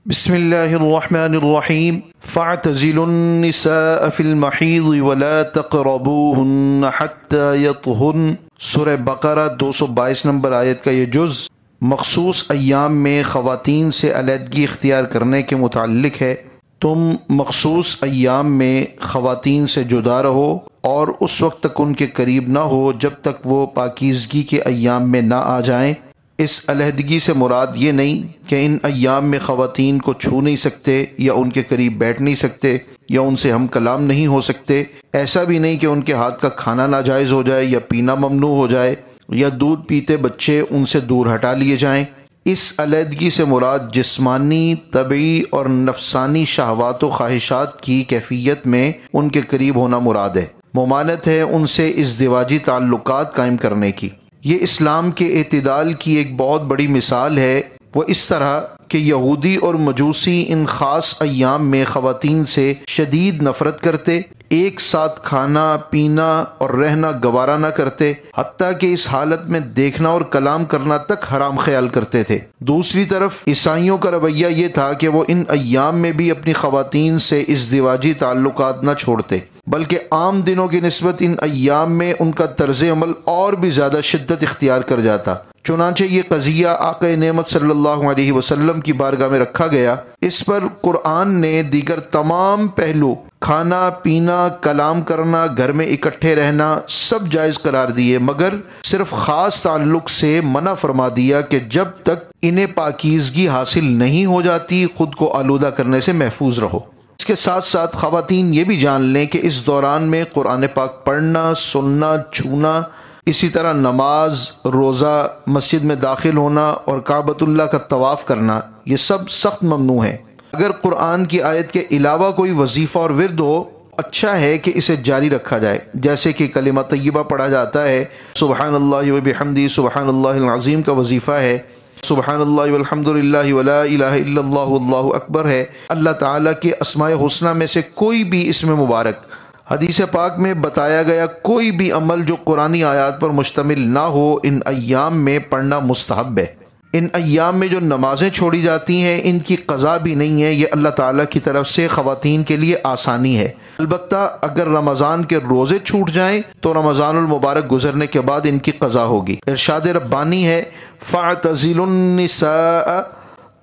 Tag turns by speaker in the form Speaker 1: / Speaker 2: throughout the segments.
Speaker 1: بسم اللہ الرحمن الرحیم فاعتزلوا النساء فی المحیض ولا تقربوہن حتی یطہرن۔ سورہ بقرہ 222 نمبر آیت کا یہ جز مخصوص ایام میں خواتین سے علیحدگی اختیار کرنے کے متعلق ہے۔ تم مخصوص ایام میں خواتین سے جدا رہو اور اس وقت تک ان کے قریب نہ ہو جب تک وہ پاکیزگی کے ایام میں نہ آ جائیں۔ اس علیحدگی سے مراد یہ نہیں کہ ان ایام میں خواتین کو چھو نہیں سکتے یا ان کے قریب بیٹھ نہیں سکتے یا ان سے ہم کلام نہیں ہو سکتے۔ ایسا بھی نہیں کہ ان کے ہاتھ کا کھانا ناجائز ہو جائے یا پینا ممنوع ہو جائے یا دودھ پیتے بچے ان سے دور ہٹا لیے جائیں۔ اس علیحدگی سے مراد جسمانی، طبعی اور نفسانی شہوات و خواہشات کی کیفیت میں ان کے قریب ہونا مراد ہے۔ ممانعت ہے ان سے ازدواجی تعلقات قائم کرنے کی۔ یہ اسلام کے اعتدال کی ایک بہت بڑی مثال ہے۔ وہ اس طرح کہ یہودی اور مجوسی ان خاص ایام میں خواتین سے شدید نفرت کرتے، ایک ساتھ کھانا پینا اور رہنا گوارا نہ کرتے، حتیٰ کہ اس حالت میں دیکھنا اور کلام کرنا تک حرام خیال کرتے تھے۔ دوسری طرف عیسائیوں کا رویہ یہ تھا کہ وہ ان ایام میں بھی اپنی خواتین سے ازدواجی تعلقات نہ چھوڑتے، بلکہ عام دنوں کی نسبت ان ایام میں ان کا طرز عمل اور بھی زیادہ شدت اختیار کر جاتا۔ چنانچہ یہ قضیہ آقا نعمت صلی اللہ علیہ وسلم کی بارگاہ میں رکھا گیا۔ اس پر قرآن نے دیگر تمام پہلو، کھانا پینا، کلام کرنا، گھر میں اکٹھے رہنا، سب جائز قرار دیے، مگر صرف خاص تعلق سے منع فرما دیا کہ جب تک انہیں پاکیزگی حاصل نہیں ہو جاتی خود کو آلودہ کرنے سے محفوظ رہو۔ اس کے ساتھ ساتھ خواتین یہ بھی جان لیں کہ اس دوران میں قرآن پاک پڑھنا، سننا، چھونا، اسی طرح نماز، روزہ، مسجد میں داخل ہونا اور کعبۃ اللہ کا طواف کرنا، یہ سب سخت ممنوع ہے۔ اگر قرآن کی آیت کے علاوہ کوئی وظیفہ اور ورد ہو، اچھا ہے کہ اسے جاری رکھا جائے، جیسے کہ کلمہ طیبہ پڑھا جاتا ہے، سبحان اللہ و بحمدہ سبحان اللہ العظیم کا وظیفہ ہے، سبحان اللہ والحمد للہ ولا الہ الا اللہ واللہ اکبر ہے۔ اللہ تعالیٰ کے اسماء حسنہ میں سے کوئی بھی اسم مبارک، حدیث پاک میں بتایا گیا کوئی بھی عمل جو قرآنی آیات پر مشتمل نہ ہو، ان ایام میں پڑھنا مستحب ہے۔ ان ایام میں جو نمازیں چھوڑی جاتی ہیں ان کی قضا بھی نہیں ہے، یہ اللہ تعالیٰ کی طرف سے خواتین کے لیے آسانی ہے۔ البتہ اگر رمضان کے روزے چھوٹ جائیں تو رمضان المبارک گزرنے کے بعد ان کی قضا ہوگی۔ ارشاد ربانی ہے فاعتزلوا النساء،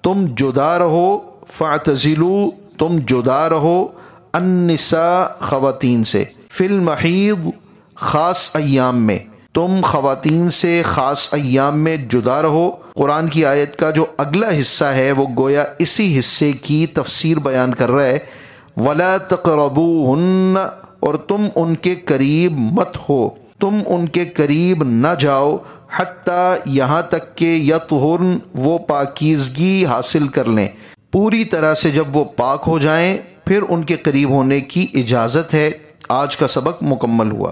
Speaker 1: تم جدا رہو، فاعتزلوا تم جدا رہو، النساء خواتین سے، فی المحیض خاص ایام میں، تم خواتین سے خاص ایام میں جدا رہو۔ قرآن کی آیت کا جو اگلا حصہ ہے وہ گویا اسی حصے کی تفسیر بیان کر رہا ہے۔ وَلَا تَقْرَبُوهُنَّ، اور تم ان کے قریب مت ہو، تم ان کے قریب نہ جاؤ، حتیٰ یہاں تک کہ یطہرن وہ پاکیزگی حاصل کر لیں، پوری طرح سے جب وہ پاک ہو جائیں پھر ان کے قریب ہونے کی اجازت ہے۔ آج کا سبق مکمل ہوا۔